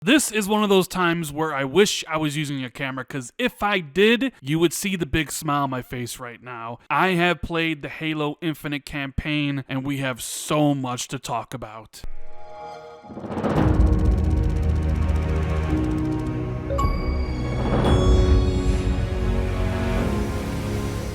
This is one of those times where I wish I was using a camera, because if I did, you would see the big smile on my face right now. I have played the Halo Infinite campaign, and we have so much to talk about.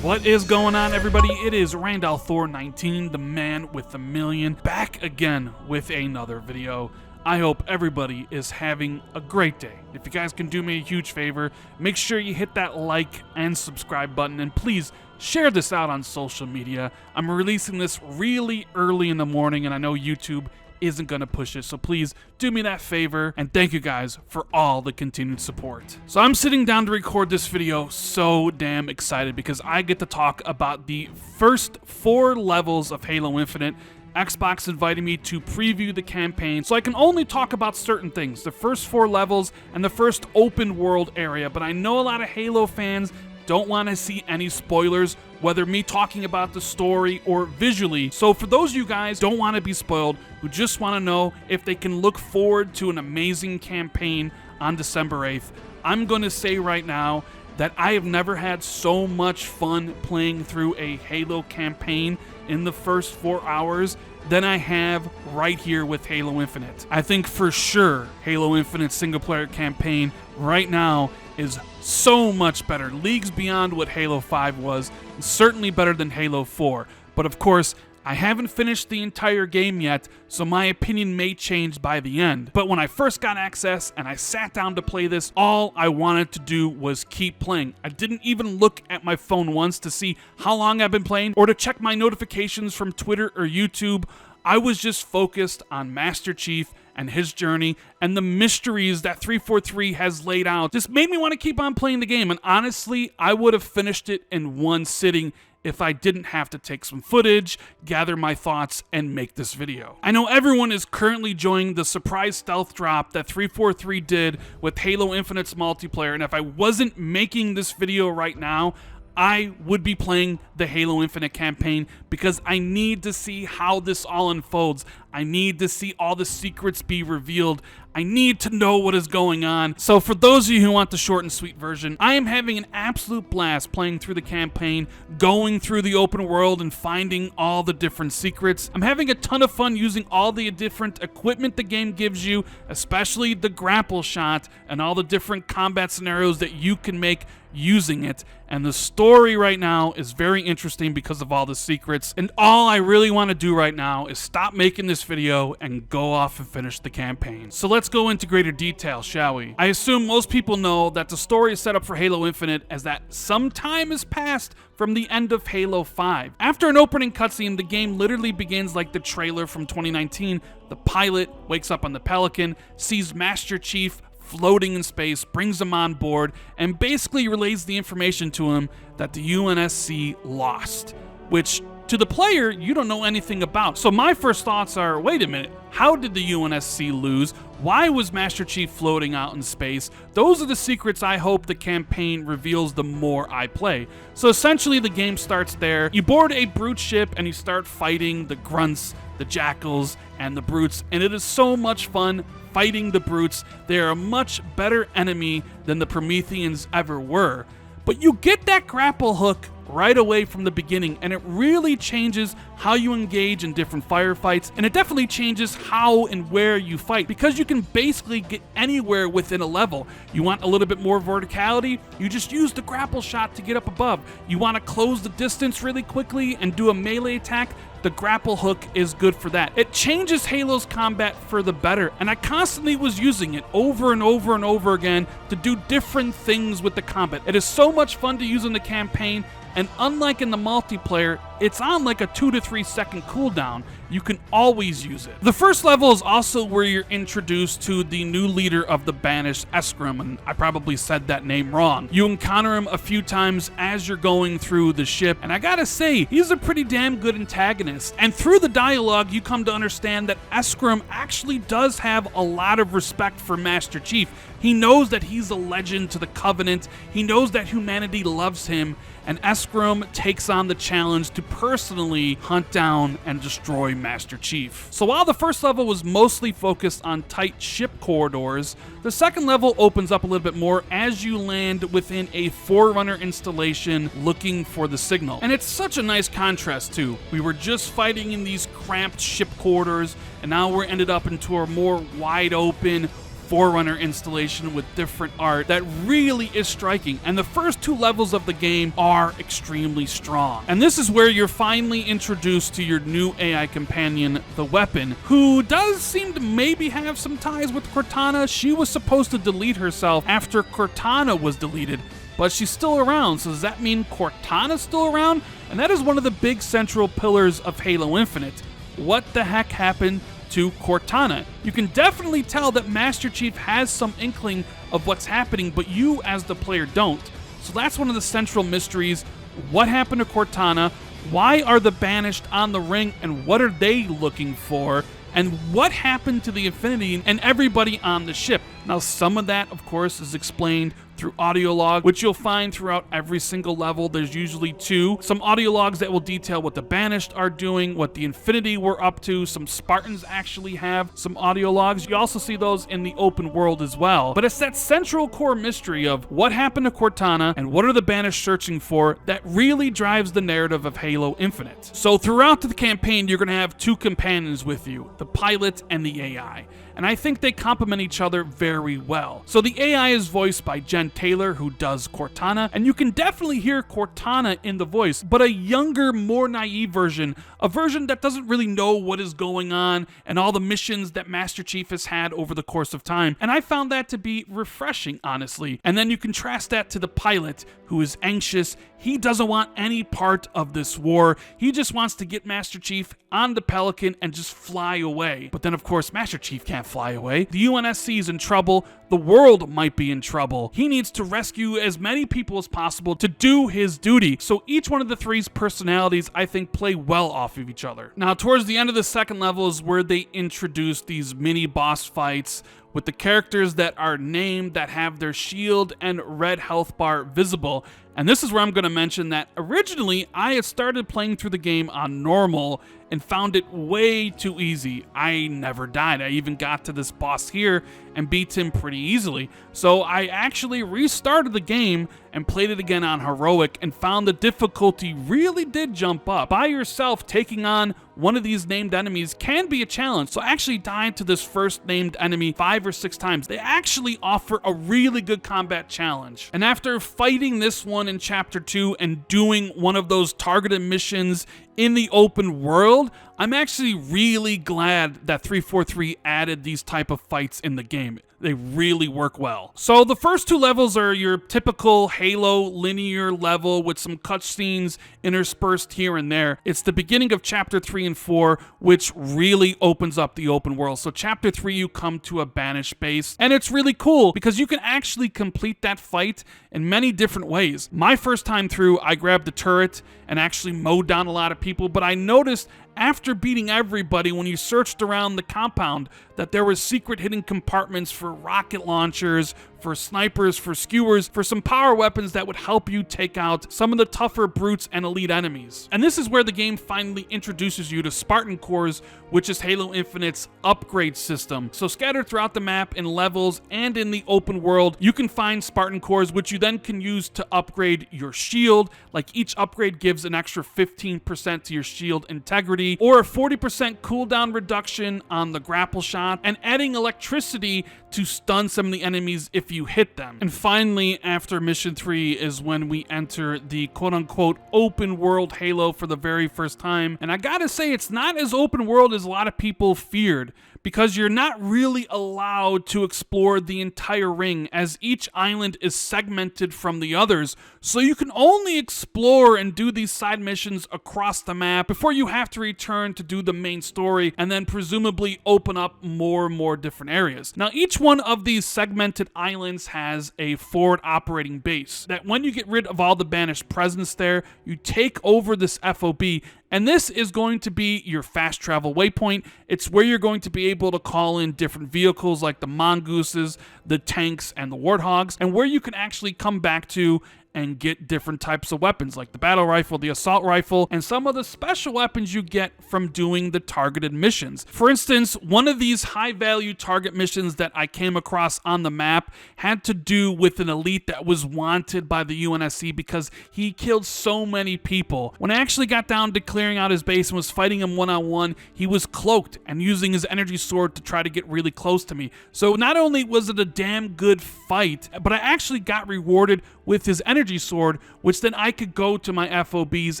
What is going on, everybody? It is Randall Thor 19, the man with the million, back again with another video. I hope everybody is having a great day. If you guys can do me a huge favor, make sure you hit that like and subscribe button, and please share this out on social media. I'm releasing this really early in the morning, and I know YouTube isn't going to push it, so please do me that favor, and thank you guys for all the continued support. So I'm sitting down to record this video so damn excited because I get to talk about the first 4 levels of Halo Infinite. Xbox invited me to preview the campaign, so I can only talk about certain things, the first 4 levels and the first open world area, but I know a lot of Halo fans don't want to see any spoilers, whether me talking about the story or visually. So for those of you guys who don't want to be spoiled, who just want to know if they can look forward to an amazing campaign on December 8th, I'm going to say right now that I have never had so much fun playing through a Halo campaign in the first 4 hours than I have right here with Halo Infinite. I think for sure Halo Infinite single player campaign right now is so much better, leagues beyond what Halo 5 was, and certainly better than Halo 4. But of course, I haven't finished the entire game yet, so my opinion may change by the end. But when I first got access and I sat down to play this, all I wanted to do was keep playing. I didn't even look at my phone once to see how long I've been playing or to check my notifications from Twitter or YouTube. I was just focused on Master Chief and his journey, and the mysteries that 343 has laid out just made me want to keep on playing the game. And honestly, I would have finished it in one sitting if I didn't have to take some footage, gather my thoughts, and make this video. I know everyone is currently enjoying the surprise stealth drop that 343 did with Halo Infinite's multiplayer, and if I wasn't making this video right now, I would be playing the Halo Infinite campaign because I need to see how this all unfolds. I need to see all the secrets be revealed. I need to know what is going on. So for those of you who want the short and sweet version, I am having an absolute blast playing through the campaign, going through the open world and finding all the different secrets. I'm having a ton of fun using all the different equipment the game gives you, especially the grapple shot and all the different combat scenarios that you can make using it. And the story right now is very interesting because of all the secrets, and all I really want to do right now is stop making this video and go off and finish the campaign. So let's go into greater detail, shall we? I assume most people know that the story is set up for Halo Infinite as that some time has passed from the end of Halo 5. After an opening cutscene, the game literally begins like the trailer from 2019. The pilot wakes up on the Pelican, sees Master Chief floating in space, brings him on board, and basically relays the information to him that the UNSC lost, which to the player, you don't know anything about. So my first thoughts are, wait a minute, how did the UNSC lose? Why was Master Chief floating out in space? Those are the secrets I hope the campaign reveals the more I play. So essentially the game starts there. You board a brute ship and you start fighting the grunts, the jackals, and the brutes, and it is so much fun fighting the brutes. They are a much better enemy than the Prometheans ever were. But you get that grapple hook right away from the beginning, and it really changes how you engage in different firefights, and it definitely changes how and where you fight, because you can basically get anywhere within a level. You want a little bit more verticality, you just use the grapple shot to get up above. You want to close the distance really quickly and do a melee attack, the grapple hook is good for that. It changes Halo's combat for the better, and I constantly was using it over and over and over again to do different things with the combat. It is so much fun to use in the campaign, and unlike in the multiplayer, it's on like a 2 to 3 second cooldown. You can always use it. The first level is also where you're introduced to the new leader of the Banished, Eskrim, and I probably said that name wrong. You encounter him a few times as you're going through the ship, and I gotta say, he's a pretty damn good antagonist. And through the dialogue, you come to understand that Eskrim actually does have a lot of respect for Master Chief. He knows that he's a legend to the Covenant, he knows that humanity loves him, and Eskrim takes on the challenge to personally hunt down and destroy Master Chief. So while the first level was mostly focused on tight ship corridors, the second level opens up a little bit more as you land within a Forerunner installation looking for the signal. And it's such a nice contrast too. We were just fighting in these cramped ship corridors, and now we're ended up into a more wide open Forerunner installation with different art that really is striking. And the first two levels of the game are extremely strong. And this is where you're finally introduced to your new AI companion, the Weapon, who does seem to maybe have some ties with Cortana. She was supposed to delete herself after Cortana was deleted, but she's still around. So does that mean Cortana's still around? And that is one of the big central pillars of Halo Infinite. What the heck happened to Cortana? You can definitely tell that Master Chief has some inkling of what's happening, but you as the player don't. So that's one of the central mysteries. What happened to Cortana? Why are the Banished on the ring, and what are they looking for? And what happened to the Infinity and everybody on the ship? Now, some of that, of course, is explained through audio log, which you'll find throughout every single level. There's usually two. Some audio logs that will detail what the Banished are doing, what the Infinity were up to. Some Spartans actually have some audio logs. You also see those in the open world as well. But it's that central core mystery of what happened to Cortana and what are the Banished searching for that really drives the narrative of Halo Infinite. So throughout the campaign, you're going to have two companions with you, the pilot and the AI. And I think they complement each other very well. So the AI is voiced by Jen Taylor, who does Cortana, and you can definitely hear Cortana in the voice, but a younger, more naive version, a version that doesn't really know what is going on and all the missions that Master Chief has had over the course of time. And I found that to be refreshing, honestly. And then you contrast that to the pilot, who is anxious. He doesn't want any part of this war. He just wants to get Master Chief on the Pelican and just fly away. But then, of course, Master Chief can't fly away. The UNSC is in trouble. The world might be in trouble. He needs to rescue as many people as possible to do his duty. So each one of the three's personalities, I think, play well off of each other. Now, towards the end of the second level is where they introduce these mini boss fights with the characters that are named, that have their shield and red health bar visible. And this is where I'm going to mention that originally I had started playing through the game on normal and found it way too easy. I never died. I even got to this boss here and beat him pretty easily. So I actually restarted the game and played it again on heroic and found the difficulty really did jump up. By yourself, taking on one of these named enemies can be a challenge. So I actually died to this first named enemy 5 or 6 times. They actually offer a really good combat challenge. And after fighting this one in Chapter 2 and doing one of those targeted missions in the open world, I'm actually really glad that 343 added these type of fights in the game. They really work well. So the first two levels are your typical Halo linear level with some cutscenes interspersed here and there. It's the beginning of Chapter 3 and 4, which really opens up the open world. So Chapter 3, you come to a Banished base, and it's really cool because you can actually complete that fight in many different ways. My first time through, I grabbed the turret and actually mowed down a lot of people, but I noticed after beating everybody, when you searched around the compound, that there were secret hidden compartments for rocket launchers, for snipers, for skewers, for some power weapons that would help you take out some of the tougher brutes and elite enemies. And this is where the game finally introduces you to Spartan Cores, which is Halo Infinite's upgrade system. So scattered throughout the map in levels and in the open world, you can find Spartan Cores, which you then can use to upgrade your shield. Like each upgrade gives an extra 15% to your shield integrity, or a 40% cooldown reduction on the grapple shot, and adding electricity to stun some of the enemies if you hit them. And finally, after Mission 3 is when we enter the quote-unquote open world Halo for the very first time. And I gotta say, it's not as open world as a lot of people feared, because you're not really allowed to explore the entire ring, as each island is segmented from the others. So you can only explore and do these side missions across the map before you have to return to do the main story and then presumably open up more and more different areas. Now, each one of these segmented islands has a forward operating base that when you get rid of all the Banished presence there, you take over this FOB And this is going to be your fast travel waypoint. It's where you're going to be able to call in different vehicles like the mongooses, the tanks, and the warthogs, and where you can actually come back to and get different types of weapons like the battle rifle, the assault rifle, and some of the special weapons you get from doing the targeted missions. For instance, one of these high-value target missions that I came across on the map had to do with an elite that was wanted by the UNSC because he killed so many people. When I actually got down to clearing out his base and was fighting him one-on-one, he was cloaked and using his energy sword to try to get really close to me. So not only was it a damn good fight, but I actually got rewarded with his energy sword, which then I could go to my FOBs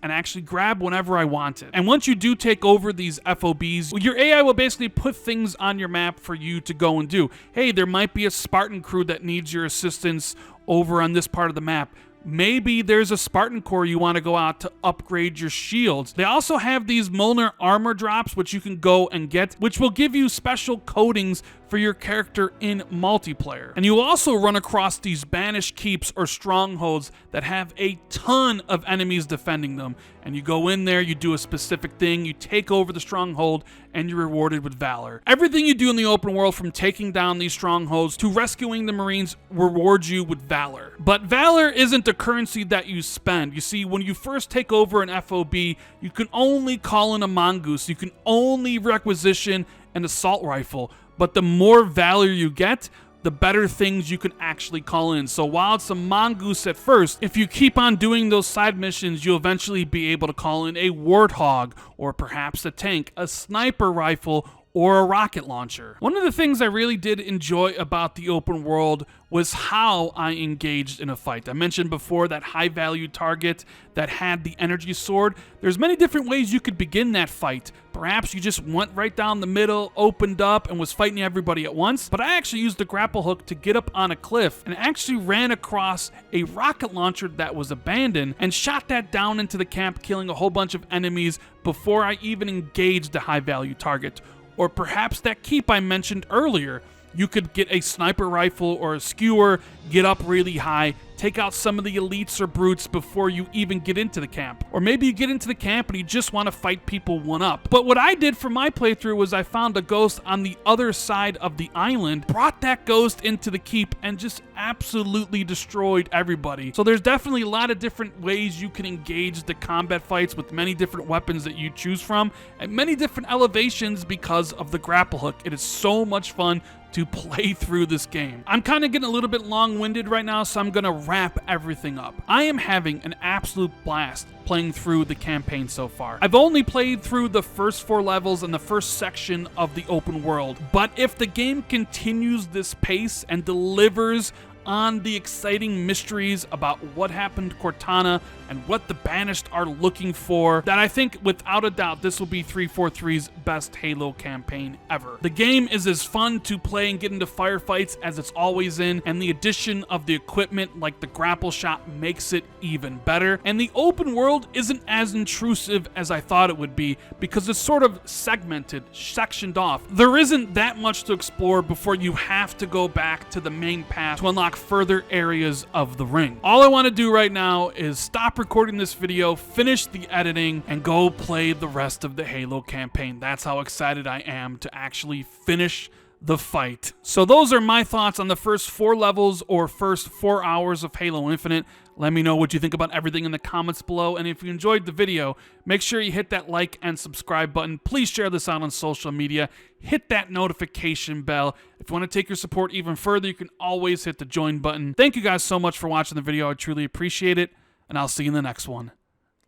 and actually grab whenever I wanted. And once you do take over these FOBs, your AI will basically put things on your map for you to go and do. Hey, there might be a Spartan crew that needs your assistance over on this part of the map. Maybe there's a Spartan Corps you want to go out to upgrade your shields. They also have these Molnar armor drops, which you can go and get, which will give you special coatings for your character in multiplayer. And you will also run across these banished keeps or strongholds that have a ton of enemies defending them. And you go in there, you do a specific thing, you take over the stronghold, and you're rewarded with Valor. Everything you do in the open world, from taking down these strongholds to rescuing the Marines, rewards you with Valor. But Valor isn't the currency that you spend. You see, when you first take over an FOB, you can only call in a mongoose, you can only requisition an assault rifle. But the more valor you get, the better things you can actually call in. So while it's a mongoose at first, if you keep on doing those side missions, you'll eventually be able to call in a warthog, or perhaps a tank, a sniper rifle, or a rocket launcher. One of the things I really did enjoy about the open world was how I engaged in a fight. I mentioned before that high-value target that had the energy sword. There's many different ways you could begin that fight. Perhaps you just went right down the middle, opened up, and was fighting everybody at once. But I actually used the grapple hook to get up on a cliff and actually ran across a rocket launcher that was abandoned and shot that down into the camp, killing a whole bunch of enemies before I even engaged the high-value target. Or perhaps that keep I mentioned earlier. You could get a sniper rifle or a skewer, get up really high, take out some of the elites or brutes before you even get into the camp. Or maybe you get into the camp and you just want to fight people one up. But what I did for my playthrough was I found a ghost on the other side of the island, brought that ghost into the keep, and just absolutely destroyed everybody. So there's definitely a lot of different ways you can engage the combat fights with many different weapons that you choose from, and many different elevations because of the grapple hook. It is so much fun to play through this game. I'm kind of getting a little bit long-winded right now, so I'm gonna wrap everything up. I am having an absolute blast playing through the campaign so far. I've only played through the first 4 levels and the first section of the open world, but if the game continues this pace and delivers on the exciting mysteries about what happened to Cortana and what the Banished are looking for, that I think without a doubt this will be 343's best Halo campaign ever. The game is as fun to play and get into firefights as it's always in, and the addition of the equipment like the grapple shot makes it even better, and the open world isn't as intrusive as I thought it would be because it's sort of segmented, sectioned off. There isn't that much to explore before you have to go back to the main path to unlock further areas of the ring. All I want to do right now is stop recording this video, finish the editing, and go play the rest of the Halo campaign. That's how excited I am to actually finish the fight. So those are my thoughts on the first 4 levels or first 4 hours of Halo Infinite. Let me know what you think about everything in the comments below, and if you enjoyed the video, make sure you hit that like and subscribe button. Please share this out on social media. Hit that notification bell. If you want to take your support even further, you can always hit the join button. Thank you guys so much for watching the video. I truly appreciate it, and I'll see you in the next one.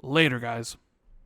Later, guys.